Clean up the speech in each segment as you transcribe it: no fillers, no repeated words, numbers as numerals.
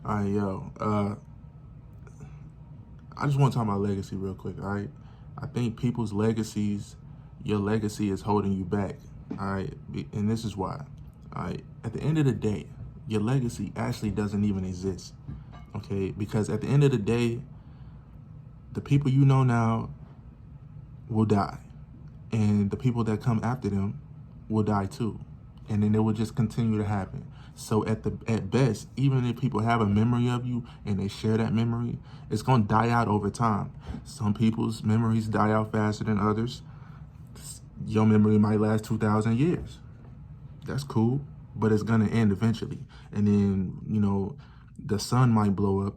All right, yo. I just want to talk about legacy real quick. All right, I think people's legacies, your legacy is holding you back. All right, and this is why. All right, at the end of the day, your legacy actually doesn't even exist. Okay, because at the end of the day, the people you know now will die, and the people that come after them will die too, and then it will just continue to happen. So at best, even if people have a memory of you and they share that memory, it's gonna die out over time. Some people's memories die out faster than others. Your memory might last 2,000 years. That's cool, but it's gonna end eventually. And then the sun might blow up.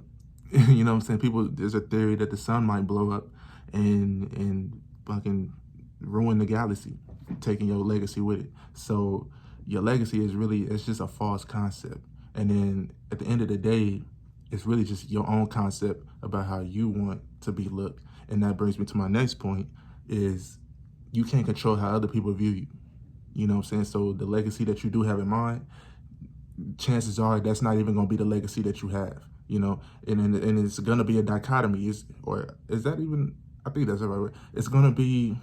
You know what I'm saying? There's a theory that the sun might blow up and fucking ruin the galaxy, taking your legacy with it. So your legacy it's just a false concept. And then at the end of the day, it's really just your own concept about how you want to be looked. And that brings me to my next point is you can't control how other people view you. You know what I'm saying? So the legacy that you do have in mind, chances are that's not even going to be the legacy that you have, and it's going to be a dichotomy. Is that even, I think that's the right word. It's going to be,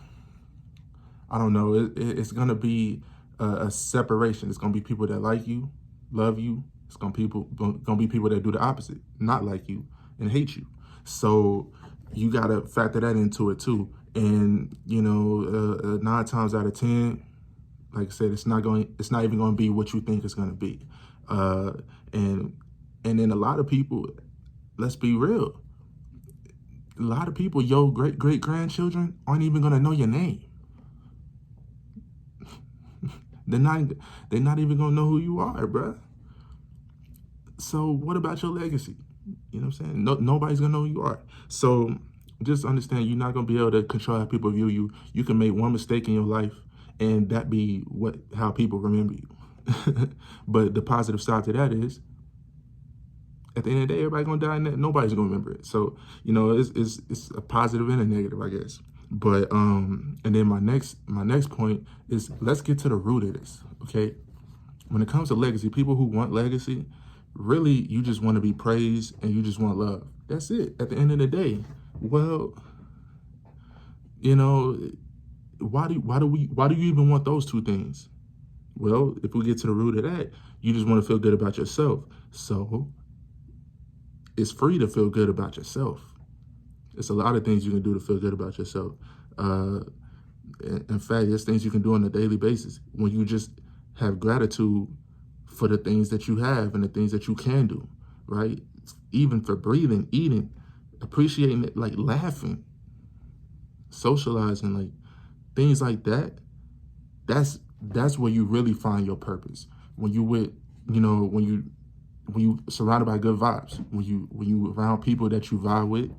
I don't know, it's going to be a separation. It's going to be people that like you, love you. It's going to be people that do the opposite, not like you and hate you. So you got to factor that into it too. And 9 times out of 10, like I said, it's not even going to be what you think it's going to be. And then a lot of people, let's be real, a lot of people, your great grandchildren aren't even going to know your name. They're not even going to know who you are, bruh. So what about your legacy? You know what I'm saying? Nobody's going to know who you are. So just understand, you're not going to be able to control how people view you. You can make one mistake in your life and that be how people remember you. But the positive side to that is, at the end of the day, everybody's gonna die, and nobody's gonna remember it. So it's a positive and a negative, I guess. But and then my next point is, let's get to the root of this. Okay, when it comes to legacy, people who want legacy, really, you just want to be praised and you just want love. That's it. At the end of the day, well, why do you even want those two things? Well, if we get to the root of that, you just want to feel good about yourself. So it's free to feel good about yourself. It's a lot of things you can do to feel good about yourself. In fact, there's things you can do on a daily basis when you just have gratitude for the things that you have and the things that you can do, right? Even for breathing, eating, appreciating it, like laughing, socializing, like things like that. That's where you really find your purpose. When you surrounded by good vibes, when you around people that you vibe with,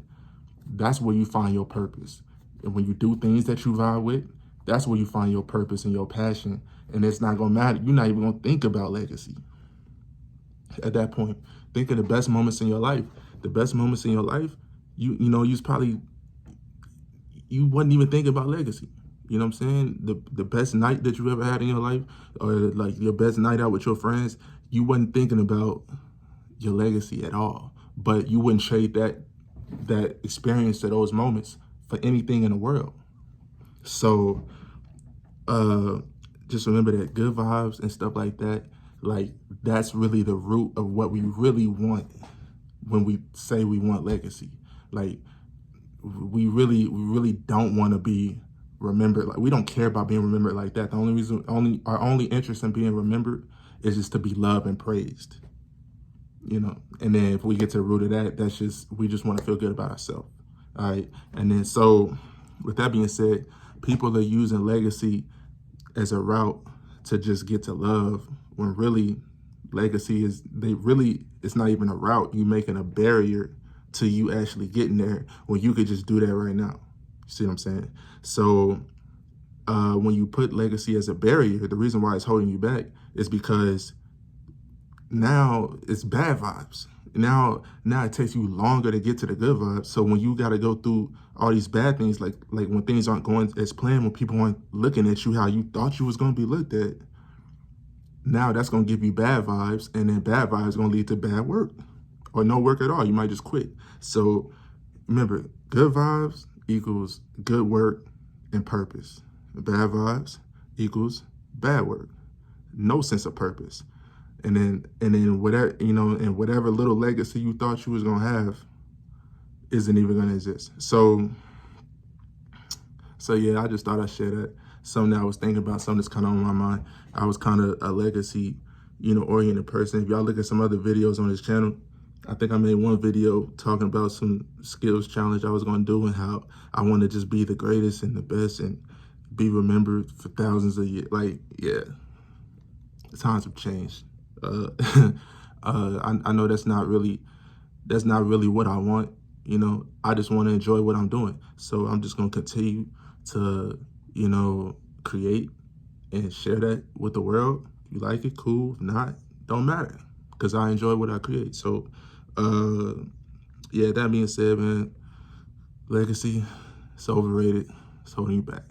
that's where you find your purpose. And when you do things that you vibe with, that's where you find your purpose and your passion. And it's not gonna matter. You're not even gonna think about legacy at that point. Think of the best moments in your life. The best moments in your life, you wouldn't even think about legacy. You know what I'm saying? The best night that you ever had in your life, or like your best night out with your friends, you wasn't thinking about your legacy at all. But you wouldn't trade that experience to those moments for anything in the world. So just remember that good vibes and stuff like that, like that's really the root of what we really want when we say we want legacy. Like we really don't want to be remembered. Like we don't care about being remembered like that. The our only interest in being remembered is just to be loved and praised. And then if we get to the root of that, we just want to feel good about ourselves. All right. And then so with that being said, people are using legacy as a route to just get to love, when really legacy it's not even a route. You making a barrier to you actually getting there, when you could just do that right now. You see what I'm saying? So when you put legacy as a barrier, the reason why it's holding you back is because now it's bad vibes. Now it takes you longer to get to the good vibes. So when you got to go through all these bad things, like when things aren't going as planned, when people aren't looking at you how you thought you was going to be looked at, now that's going to give you bad vibes, and then bad vibes going to lead to bad work or no work at all. You might just quit. So remember, good vibes equals good work and purpose. Bad vibes equals bad work, no sense of purpose. And then whatever, and whatever little legacy you thought you was gonna have isn't even gonna exist. So yeah, I just thought I'd share that. Something that I was thinking about, something that's kind of on my mind. I was kind of a legacy, oriented person. If y'all look at some other videos on this channel, I think I made one video talking about some skills challenge I was going to do and how I want to just be the greatest and the best and be remembered for thousands of years. Like, yeah, the times have changed. I know that's not really what I want. I just want to enjoy what I'm doing. So I'm just going to continue to, create and share that with the world. If you like it, cool. If not, don't matter, because I enjoy what I create. So, yeah, that being said, man, legacy, it's overrated. It's holding you back.